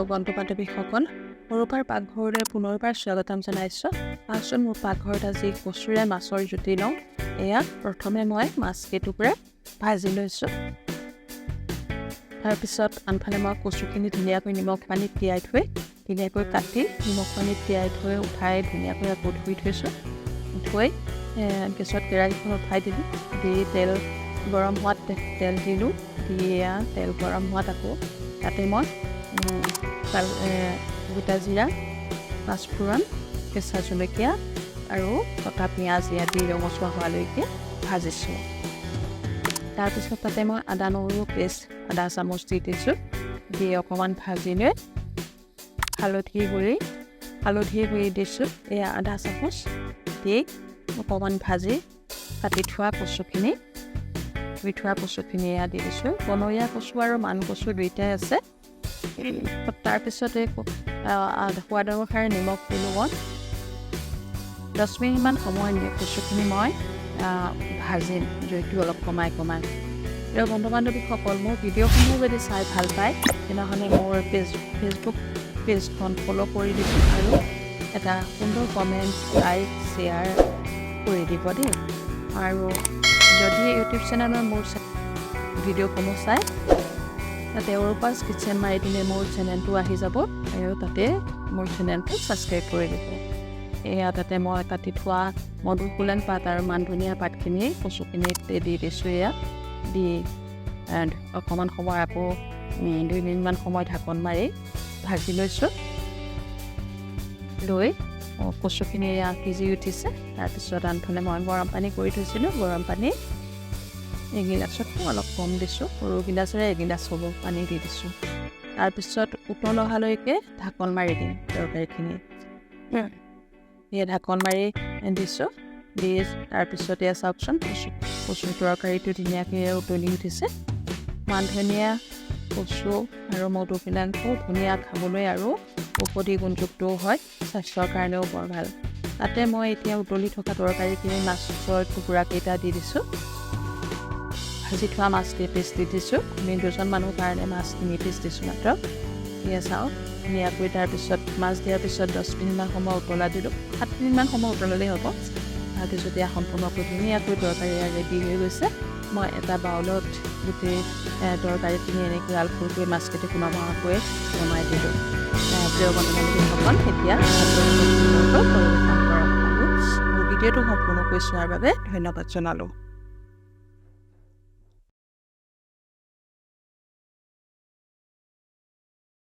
Hello' বন্ধু বান্ধৱীসকল, অৰুপাৰ পাকঘৰলৈ পুনৰবাৰ স্বাগতম জনাইছোঁ। আচোন মোৰ পাকঘৰত আজি কচুৰে মাছৰ জুতি লওঁ। এয়া প্ৰথমে মই মাছকেইটুকুৰা ভাজি লৈছোঁ। তাৰপিছত আনফালে মই কচুখিনি ধুনীয়াকৈ নিমখ পানীত তিয়াই থৈ ধুনীয়াকৈ কাটি নিমখ পানীত তিয়াই থৈ উঠাই ধুনীয়াকৈ আকৌ ধুই থৈছোঁ। থৈ গেছত কেৰাহীখন উঠাই দিলোঁ, দি তেল গৰম হোৱাত তেল দিলোঁ। দিয়া তেল গৰম হোৱাত আকৌ তাতে মই গোটা জিৰা, পাঁচফোৰণ, কেঁচা জলকীয়া আৰু কটা পিঁয়াজ ইয়াত দি ৰঙচুৱা হোৱালৈকে ভাজিছোঁ। তাৰপিছত তাতে মই আদা নহৰু পেষ্ট আধা চামুচ দি দিছোঁ। দি অকণমান ভাজি লৈ হালধি গুড়ি দিছোঁ, এয়া আধা চামুচ দি অকণমান ভাজি কাটি থোৱা কচুখিনি এয়া দি দিছোঁ। বনৰীয়া কচু আৰু মান কচু দুইটাই আছে। তাৰপিছতে সোৱাদ অনুসাৰে নিমখ দিলোঁ। 10 মিনিটমান সময় কচুখিনি মই ভাজিম, জুইটো অলপ কমাই। আৰু বন্ধু বান্ধৱীসকল, মোৰ ভিডিঅ'সমূহ যদি চাই ভাল পায় তেনেহ'লে মোৰ ফেচবুক পেজখন ফ'ল' কৰি দিব আৰু এটা সুন্দৰ কমেণ্ট, লাইক, শ্বেয়াৰ কৰি দিব দেই। আৰু যদি ইউটিউব চেনেলৰ মোৰ ভিডিঅ'সমূহ চাই তাতে অৰুপাছ কিটচেন মাৰি দিলে মোৰ চেনেলটো আহি যাব আৰু তাতে মোৰ চেনেলটো ছাবস্ক্ৰাইব কৰি দিব। এয়া তাতে মই কাটি থোৱা মধুসোলেং পাত আৰু মান ধনিয়া পাতখিনি কচুখিনিত দি দিছোঁ। এয়া দি অকণমান সময় আকৌ 2 মিনিটমান সময় ঢাকন মাৰি ভাজি লৈছোঁ। লৈ কচুখিনি এয়া সিজি উঠিছে। তাৰপিছত আনফালে মই গৰম পানী কৰি থৈছিলোঁ। গৰম পানী এগিলাচতকৈ অলপ কম দিছোঁ, সৰু গিলাচেৰে এগিলাচ হ'ব পানী দি দিছোঁ। তাৰপিছত উতল অহালৈকে ঢাকন মাৰি দিম তৰকাৰীখিনি। এই ঢাকন মাৰি দিছোঁ। দি তাৰপিছত এয়া চাওকচোন, কচুৰ তৰকাৰীটো ধুনীয়াকৈ উতলি উঠিছে। মান ধনিয়া, কচু আৰু মধুসোলেংটো ধুনীয়া, খাবলৈ আৰু ঔষধি গুণযুক্তও হয়, স্বাস্থ্যৰ কাৰণেও বৰ ভাল। তাতে মই এতিয়া উতলি থকা তৰকাৰীখিনি মাছৰ টুকুৰাকেইটা দি দিছোঁ। ভাজি থোৱা মাছ 3 পিচ দি দিছোঁ। আমি 2জন মানুহৰ কাৰণে মাছ 3 পিচ দিছোঁ মাত্ৰ। এয়া চাওক ধুনীয়াকৈ। তাৰপিছত মাছ দিয়াৰ পিছত 10 মিনিটমান সময় উতলা দিলোঁ। 7 মিনিটমান সময় উতলালেই হ'ব। তাৰপিছত এয়া সম্পূৰ্ণকৈ ধুনীয়াকৈ তৰকাৰী ৰেডি হৈ গৈছে। মই এটা বাউলত গোটেই তৰকাৰীখিনি এনেকৈ আলফুলকৈ মাছকেইটা নমাকৈ নমাই দিলোঁ। প্ৰিয় বন্ধু বান্ধৱীসকল, এতিয়া পৰিৱেশন কৰক আৰু মোৰ ভিডিঅ'টো সম্পূৰ্ণকৈ চোৱাৰ বাবে ধন্যবাদ জনালোঁ।